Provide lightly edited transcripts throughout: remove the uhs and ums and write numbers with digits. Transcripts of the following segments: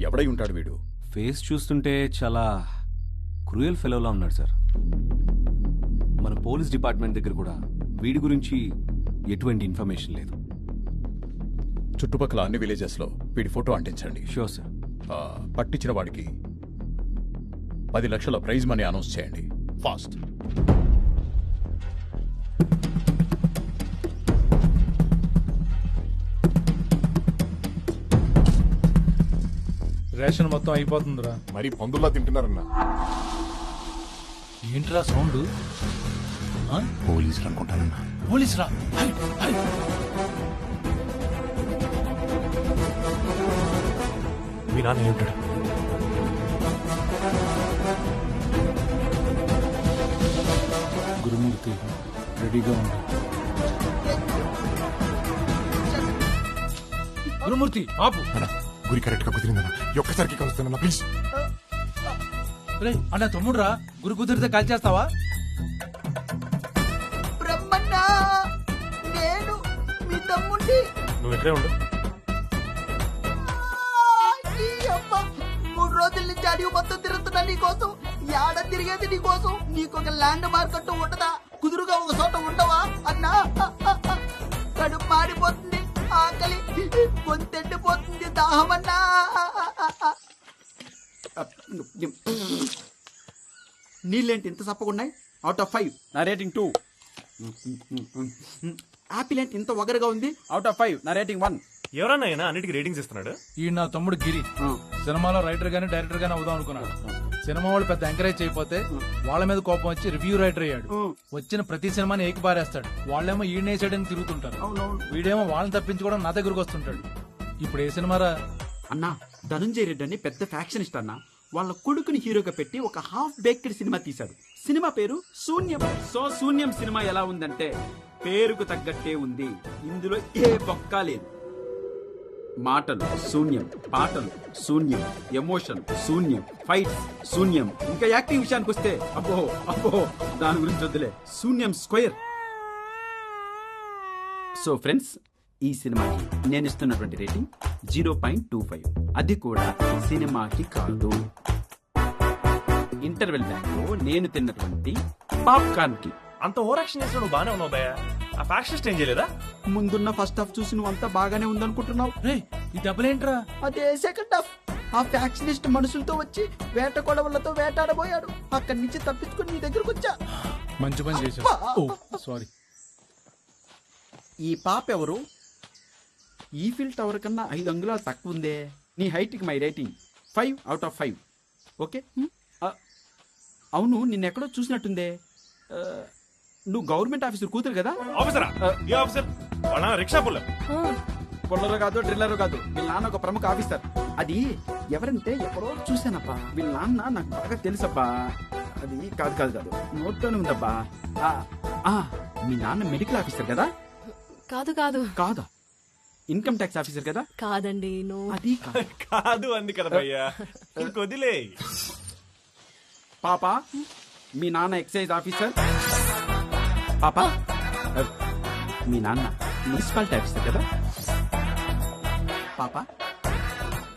ఎవడై ఉంటాడు వీడు? ఫేస్ చూస్తుంటే చాలా క్రూయల్ ఫెలోలా ఉన్నాడు సార్. మన పోలీస్ డిపార్ట్మెంట్ దగ్గర కూడా వీడి గురించి ఎటువంటి ఇన్ఫర్మేషన్ లేదు. చుట్టుపక్కల అన్ని విలేజెస్లో వీడి ఫోటో అంటించండి. Sure sir. పట్టించిన వాడికి 10 లక్షల ప్రైజ్ మనీ అనౌన్స్ చేయండి. ఫాస్ట్. రేషన్ మొత్తం అయిపోతుందిరా. మరి పందుల్లా తింటున్నారన్నా. ఏంట్రా సౌండ్? పోలీసులు అనుకుంటానన్నా. పోలీసురా? మీ నాన్న ఏమిటాడు? గురుమూర్తి రెడీగా ఉంది. గురుమూర్తి ఆపు. గురి కరెక్ట్ గా కుదిరిందన్నా. ఒక్కసారికి కలుస్తానన్నా ప్లీజ్. అన్న తమ్ముడురా, గురి కుదిరితే కాల్ చేస్తావా? బ్రహ్మన్నా, నేను మీ తమ్ముండి. నువ్వు ఎక్కడే ఉండు. 3 రోజుల నుంచి అడిగి మొత్తం తిరుగుతున్నా నీకోసం. యాడ తిరిగేది నీకోసం. నీకొక ల్యాండ్ మార్కెట్ ఉండదా? కుదురుగా ఒక చోట ఉండవా అన్నా? కడుపు మాడిపోతుంది, ఆకలి గొంతెండిపోతుంది, దాహమన్నా. నీళ్ళేంటి ఇంత సప్పగున్నాయి? అవుట్ ఆఫ్ 5 నా రేటింగ్ 2. ఆపిల్ ఏంటి ఇంత ఒగరుగా ఉంది? అవుట్ ఆఫ్ 5 నా రేటింగ్ 1. ఎవరన్నా అన్నిటికీ రేటింగ్స్ ఇస్తున్నాడు? ఈ నా తమ్ముడు గిరి సినిమాలో రైటర్ గానీ డైరెక్టర్ గానీ అవుదాం అనుకున్నాడు. సినిమా వాళ్ళు పెద్ద ఎంకరేజ్ చేయకపోతే వాళ్ళ మీద కోపం వచ్చి రివ్యూ రైటర్ అయ్యాడు. వచ్చిన ప్రతి సినిమాని ఏకి పారేస్తాడు. వాళ్ళేమో ఈడనేసాడని తిరుగుతుంటారు. వీడేమో వాళ్ళని తప్పించుకోవడం నా దగ్గరకు వస్తుంటాడు. ఇప్పుడు ఏ సినిమారా అన్నా? ధనుంజయ రెడ్డి అని పెద్ద ఫ్యాక్షనిస్ట్ అన్న. వాళ్ళ కొడుకుని హీరోగా పెట్టి ఒక హాఫ్ బేక్డ్ సినిమా తీశాడు. సినిమా పేరు శూన్యం. సో శూన్యం సినిమా ఎలా ఉందంటే పేరుకు తగ్గట్టే ఉంది. ఇందులో ఏ బొక్క లేదు. మాటలు శూన్యం, పాటలు శూన్యం, ఎమోషన్ శూన్యం, ఫైట్స్ శూన్యం. ఇంకా యాక్టింగ్ విషయానికి వస్తే అబ్బో అబ్బో, దాని గురించి వద్దులే. శూన్యం స్క్వేర్. సో ఫ్రెండ్స్, ఈ సినిమాకి నేను ఇస్తున్నటువంటి రేటింగ్ 0.25. అది కూడా సినిమాకి కాదు, ఇంటర్వెల్ టైంలో నేను తిన్నటువంటి పాప్కార్న్ కి. అంత ఓవర్ యాక్షన్ చేసిన నువ్వు బానే ఉన్నావు భయ. ఆ ఫ్యాక్షనిస్ట్ ఏం చేయలేదా? ముందున్న ఫస్ట్ హాఫ్ చూసి నువ్వు అంతా బాగానే ఉందనుకుంటున్నావు. ఈ డబ్బులేంట్రా? అదే సెకండ్ హాఫ్. ఆ ఫ్యాక్షనిస్ట్ మనుషులతో వచ్చి వేట కొడవలతో వేటాడబోయాడు. అక్కడి నుంచి తప్పించుకుని నీ దగ్గరకు వచ్చా. మంచి పని చేశావు. సారీ. ఈ పాప ఎవరు? ఈఫిల్ టవర్ కన్నా 5 అంగుళాలు తక్కువ ఉందే. నీ హైట్కి my rating 5 out of 5. Okay. అవును, నిన్నెక్కడో చూసినట్టుందే. నువ్వు గవర్నమెంట్ ఆఫీసర్ కూతురు కదా? ఆఫీసరా? ఏ ఆఫీసర్? వాళ్ళ రిక్షా పుల్ల. పుల్లరు కాదు, డ్రిల్లరు కాదు. వీళ్ళ నాన్న ఒక ప్రముఖ ఆఫీసర్. అది ఎవరంటే ఎక్కడో చూశానబ్బా. వీళ్ళ నాన్న నాకు బాగా తెలుసబ్బా. అది కాదు కాదు కాదు, నోట్లోనే ఉందబ్బా. మీ నాన్న మెడికల్ ఆఫీసర్ కదా? కాదు కాదు. కాదా? ఇన్కమ్ ట్యాక్స్ ఆఫీసర్ కదా? కాదండి. అది కాదు అంది కదా భయ్యా. ఇంకొదిలే. పాప, మీ నాన్న ఎక్సైజ్ ఆఫీసర్. పాప, మీ నాన్న మున్సిపాలిటీ ఆఫీసర్ కదా? పాప,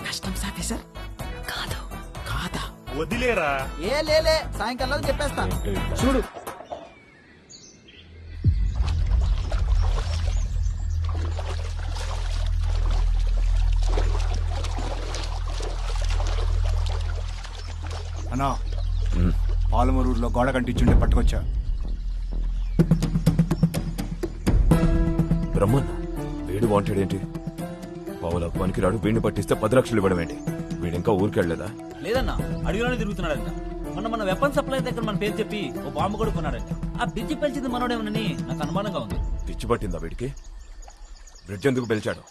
కస్టమ్స్ ఆఫీసర్ కాదు. కాదా? వదిలేరా. ఏ లేలే, సాయంకాలం చెప్పేస్తా. చూడు, అన్నా, పాలమూరులో గోడ కంటించుంటే పట్టుకొచ్చా. బ్రహ్మన్ వీడు వాంటెడ్ ఏంటి? పావులకు పనికిరాడు. వీడిని పట్టిస్తే 10 లక్షలు ఇవ్వడం ఏంటి? వీడింకా ఊరికెళ్ళలేదా? లేదన్నా, అడవిలోనే తిరుగుతున్నాడంట. మన వెపన్ సప్లై దగ్గర మన పేరు చెప్పి ఓ బాంబు కూడా కొన్నాడంట. ఆ బ్రిడ్జి పెంచింది మనోడేమోనని నాకు అనుమానంగా ఉంది. పిచ్చి పట్టిందా వీడికి? బ్రిడ్జ్ ఎందుకు పెంచాడు?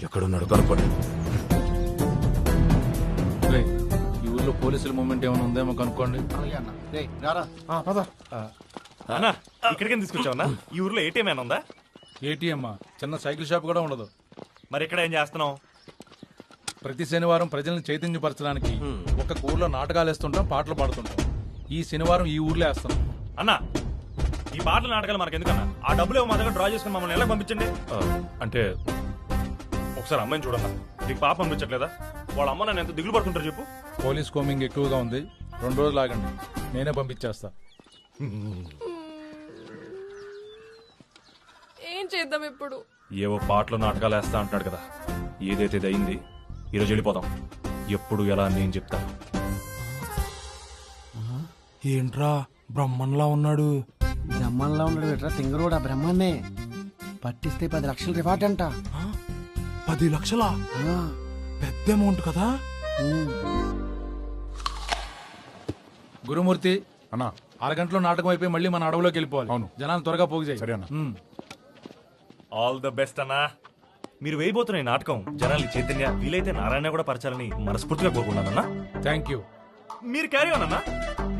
ఎక్కడున్నాడు కనుక్కోండి. పోలీసుల మూమెంట్ ఏమైనా ఉందేమో కనుక్కోండి. అన్నా, ఇక్కడికి తీసుకొచ్చావన్నా? ఈ ఊర్లో ఏటీఎం ఏమైనా ఉందా? ఏటీఎం? చిన్న సైకిల్ షాప్ కూడా ఉండదు. మరి ఇక్కడ ఏం చేస్తున్నావు? ప్రతి శనివారం ప్రజలను చైతన్యపరచడానికి ఒక ఊర్లో నాటకాలు వేస్తుంటాం, పాటలు పాడుతుంటాం. ఈ శనివారం ఈ ఊర్లో వేస్తున్నాం. అన్నా, ఈ పాటల నాటకాలు మనకెందుకన్నా? ఆ డబ్బులు మా దగ్గర డ్రా చేసుకుని మమ్మల్ని ఎలా పంపించండి. అంటే ఒకసారి అమ్మాయిని చూడన్నా, నీకు పాప అనిపించట్లేదా? వాళ్ళ అమ్మ నన్ను ఎంత దిగులు పడుతుంటారు చెప్పు. పోలీస్ కోమింగ్ ఎక్కువగా ఉంది, 2 రోజులు ఆగండి, నేనే పంపించేస్తా. ఏం చేద్దాం ఇప్పుడు? ఏవో పాటలు నాటకాలు వేస్తా అంటున్నాడు కదా, ఏదైతే ఇది అయింది, ఈరోజు వెళ్ళిపోదాం. ఎప్పుడు ఎలా నేను చెప్తా. ఏంట్రా బ్రహ్మన్లా ఉన్నాడు? బ్రహ్మంలో ఉన్నాడు ఎట్రా తింగరోడా? బ్రహ్మన్నే పట్టిస్తే 10 లక్షలు రివార్డ్ అంట. 10 లక్షలా? పెద్ద అమౌంట్ కదా. గురుమూర్తి అన్నా 6 గంటలో నాటకం అయిపోయి మళ్ళీ మన అడవిలోకి వెళ్ళిపోవాలి. అవును. జనాలు త్వరగా పోగు చేయి. సరే అన్న. ఆల్ ద బెస్ట్ అన్నా. మీరు వేయబోతున్న ఈ నాటకం జనాలకి చైతన్య, వీలైతే నారాయణ కూడా పరచాలని మనస్ఫూర్తిగా కోరుకున్నానన్నా. Thank you. మీరు క్యారీ ఆన్ అన్నా,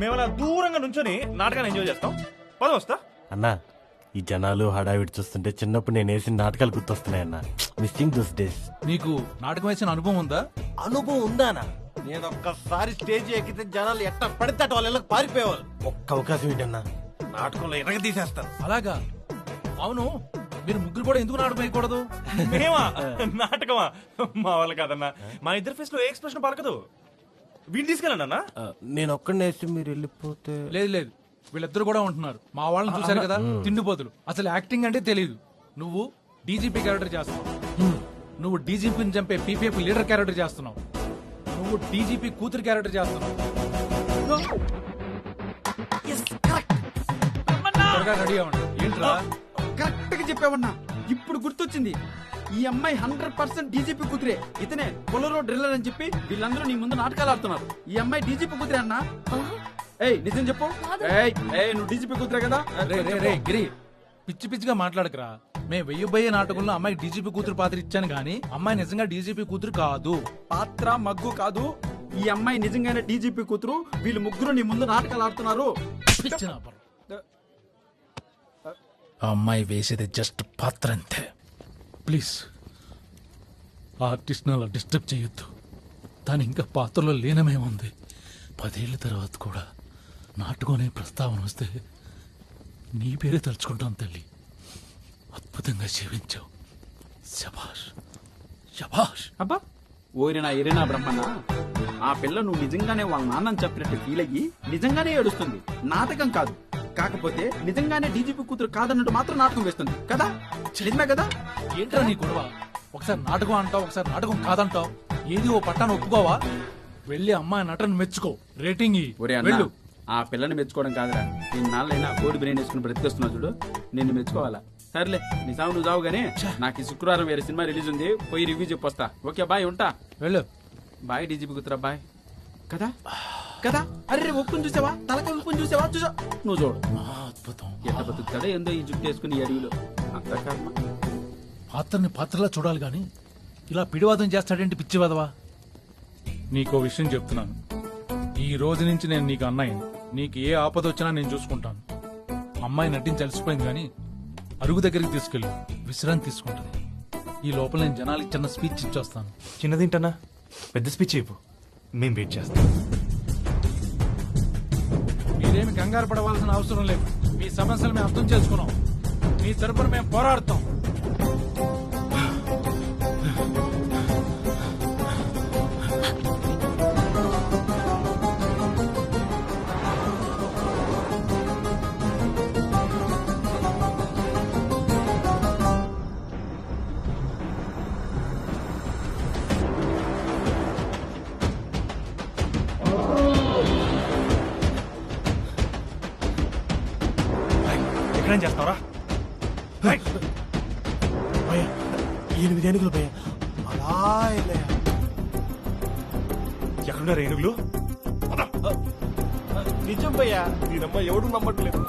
మేము అలా దూరంగా నుంచొని నాటకాన్ని ఎంజాయ్ చేస్తాం. పద వస్తా. అన్నా ఈ జనాలు హడావిడి చూస్తుంటే చిన్నప్పుడు నేను వేసిన నాటకాలు గుర్తొస్తున్నాయన్నా. Missing those days. నీకు నాటకం వేసిన అనుభవం ఉందా? అనుభవం ఉందానా? నేను ఒక్కసారి స్టేజ్ ఎక్కితే జనాలు ఎట్ట పడితే అటు వాళ్ళకి పారిపోయేవాళ్ళు. ఒక్క అవకాశం ఏంటన్నా, నాటకంలో ఎరగ తీసేస్తాను. అలాగా? అవును, మీరు ముగ్గురు కూడా ఎందుకు నాటకం వేయకూడదు? మేమా? నాటకమా? మా వాళ్ళు కాదన్నా, మా ఇద్దరు ఫేస్ లో ఏ ఎక్స్ప్రెషన్ పలకదు. వీడిని తీసుకెళ్ళండి అన్నా. నేను ఒక్కడిని వేస్తే మీరు వెళ్ళిపోతే. లేదు లేదు, వీళ్ళిద్దరు కూడా ఉంటున్నారు. మా వాళ్ళని చూశారు కదా, తిండిపోతులు. అసలు యాక్టింగ్ అంటే తెలియదు. నువ్వు డీజీపీ క్యారెక్టర్ చేస్తున్నావు, నువ్వు డీజీపీని చంపే పీపీఎఫ్ లీడర్ క్యారెక్టర్ చేస్తున్నావు, నువ్వు డీజీపీ కూతురు క్యారెక్టర్ చేస్తున్నావు. త్వరగా రెడీ అవ్వండి. ఏంట్రా? కరెక్ట్ గా చెప్పావన్నా. ఇప్పుడు గుర్తొచ్చింది, ఈ అమ్మాయి 100% డీజీపీ కూతురే. ఇతనే పొలరో డ్రిల్లర్ అని చెప్పి వీళ్ళందరూ నీ ముందు నాటకాలు ఆడుతున్నారు. ఈ అమ్మాయి డీజీపీ కూతురే అన్నా. ఏయ్ నిజం చెప్పు. ఏయ్ నువ్వు డీజీపీ కూతురే కదా? రే గిరి, పిచ్చి పిచ్చిగా మాట్లాడకరా. మేము వెయ్యబోయే నాటకంలో అమ్మాయి డీజీపీ కూతురు పాత్ర ఇచ్చాను గానీ అమ్మాయి నిజంగా డీజీపీ కూతురు కాదు. పాత్ర మగ్గు కాదు, ఈ అమ్మాయి నిజంగానే డీజీపీ కూతురు. వీళ్ళు ముగ్గురు నీ ముందు నాటకాలు ఆడుతున్నారు. పిచ్చిన అపరం. ఆ అమ్మాయి వేసేది జస్ట్ పాత్ర అంతే. ప్లీజ్ ఆర్టిస్ట్ అలా డిస్టర్బ్ చేయొద్దు. తను ఇంకా పాత్రలో లీనమేముంది. 10 ఏళ్ల తర్వాత కూడా నాటకం అనే ప్రస్తావన వస్తే నీ పేరే తలుచుకుంటాం తల్లి. అద్భుతంగా జీవించావు. శభాష్ శభాష్. అబ్బా ఓరి నా ఎరినా బ్రహ్మణ, ఆ పిల్ల నువ్వు నిజంగానే వాళ్ళ నాన్నని చెప్పినట్టు ఫీల్ అయ్యి నిజంగానే ఏడుస్తుంది. నాటకం కాదు. కాకపోతే నిజంగానే డీజీపీ కూతురు కాదన్నట్టు మాత్రం నాటకం వేస్తుంది కదా? నిజమే కదా? ఏంట్రా నీ గొడవ? ఒకసారి నాటకం అంటావు, ఒకసారి నాటకం కాదంటావు. ఏది ఓ పట్టాను ఒప్పుకోవా? వెళ్ళి అమ్మాయి నటన మెచ్చుకో, రేటింగ్ ఇయ్యి. ఒరే వెళ్ళు. అన్న, ఆ పిల్లని మెచ్చుకోవడం కాదురా. నిన్నాళ్ళైనా కోడి బ్రెయిన్ వేసుకుని బ్రతికేస్తున్నావు చూడు, నిన్ను మెచ్చుకోవాలా? సర్లే నీ సాగు నువ్వు చావు గానీ నాకు ఈ శుక్రవారం వేరే సినిమా రిలీజ్ ఉంది, పోయి రివ్యూ చెప్పొస్తా. ఓకే బాయ్, ఉంటా. వెళ్ళు. బాయ్ డీజీపీ కూతురా, బాయ్. కదా కదా? అరే ఒప్పుని చూసావా? తలక ఒప్పుని చూసావా? చూసా నువ్వు చూడు. అద్భుతం. ఎట్లా బతుకుతాడో ఏందో ఈ జుట్టు వేసుకుని ఈ అడవిలో. అంత కర్మ. పాత్రని పాత్రలా చూడాలి గాని ఇలా పిడివాదం చేస్తాడేంటి పిచ్చివాదవా? నీకో విషయం చెప్తున్నాను, ఈ రోజు నుంచి నేను నీకు అన్నయ్యని. నీకు ఏ ఆపద వచ్చినా నేను చూసుకుంటాను. అమ్మాయి నటించి అలసిపోయింది గాని అరుగు దగ్గరికి తీసుకెళ్ళి విశ్రాంతి తీసుకుంటుంది. ఈ లోపల నేను జనాలకి చిన్న స్పీచ్ ఇచ్చొస్తాను. చిన్నదింటన్నా, పెద్ద స్పీచ్ అయిపో, మేం వెయిట్ చేస్తాం. మీరేమి కంగారు పడవలసిన అవసరం లేదు. మీ సమస్యలు మేము అర్థం చేసుకున్నాం. మీ తరపున మేము పోరాడతాం. ఎక్కడేం చేస్తావరా? 8 ఏనుగులు పోయా అలా వెళ్ళాయా? ఎక్కడున్నారు ఏనుగులు? నిజం పోయా, నేనమ్మ ఎవడు నమ్మట్లేదు.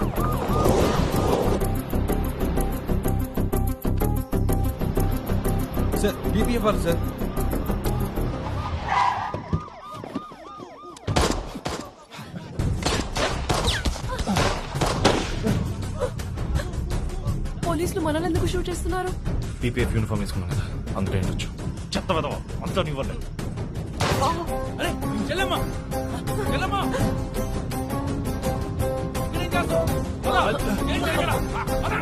సార్ బీపీఎఫ్ వాళ్ళు సార్. పోలీసులు మనల్ని ఎందుకు షూట్ చేస్తున్నారు? పీపీఎఫ్ యూనిఫామ్ వేసుకున్నాం కదా, అందులో ఏంటొచ్చు. చెత్త వెదవా, అంతా నీ వల్లే. అరే చెల్లెమ్మా, చెల్లెమ్మా, ఇక్కడేం చేస్తావ్? పద, ఏం చేయగలరా? పద,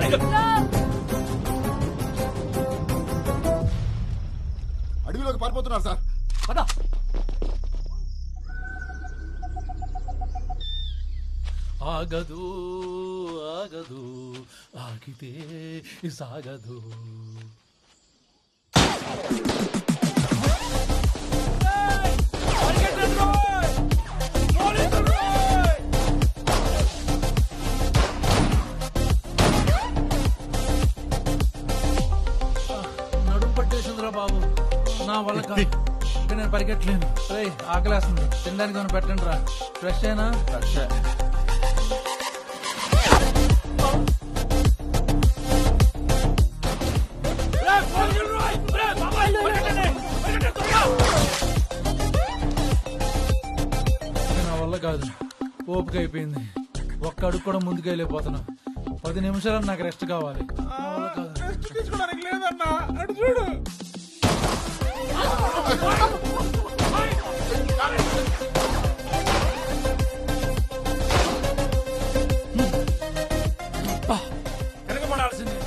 మంది పారిపోతున్నారు సార్. పద. ఆగదు ఆగదు ఆగితే సాగదు. నడుము పట్టేసిందిరా బాబు, నా వల్ల కాదు. ఇంకా నేను పరిగెట్టలేను. ఆకలేస్తుంది, తినడానికి ఏమైనా పెట్టండి రా. ఫ్రెష్ అయినా నా వల్ల కాదు. ఓపిక అయిపోయింది. ఒక్క అడుగు కూడా ముందుకు వెళ్ళిపోతున్నా. 10 నిమిషాలు నాకు రెస్ట్ కావాలి. నా వల్ల కాదు. తీసుకోవడానికి లేదన్నా, అటు చూడు. వెనకబడాల్సిందే.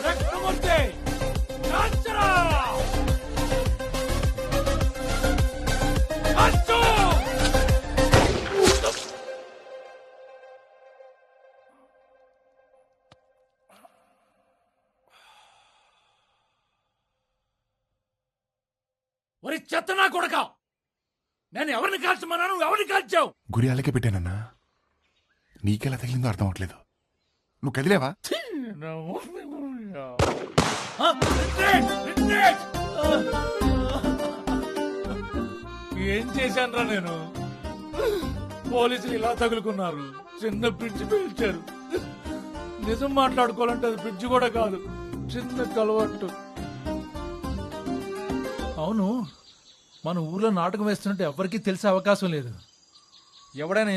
రక్తమూర్తి, కాంచరా! అచ్చు! ఒరి చెత్తనా కొడక, నేను ఎవరిని కాల్చమన్నా, నువ్వు ఎవరిని కాల్చావు? గురి అలాగే పెట్టానన్నా. నీకెలా తగిలిందో అర్థం అవట్లేదు. నువ్వు కదిలేవా? ఏం చేశానురా నేను? పోలీసులు ఇలా తగులుకున్నారు. చిన్న బ్రిడ్జ్ పేల్చారు. నిజం మాట్లాడుకోవాలంటే అది బ్రిడ్జ్ కూడా కాదు, చిన్న కలవట్టు. అవును, మన ఊర్లో నాటకం వేస్తున్నట్టు ఎవరికీ తెలిసే అవకాశం లేదు. ఎవడైనా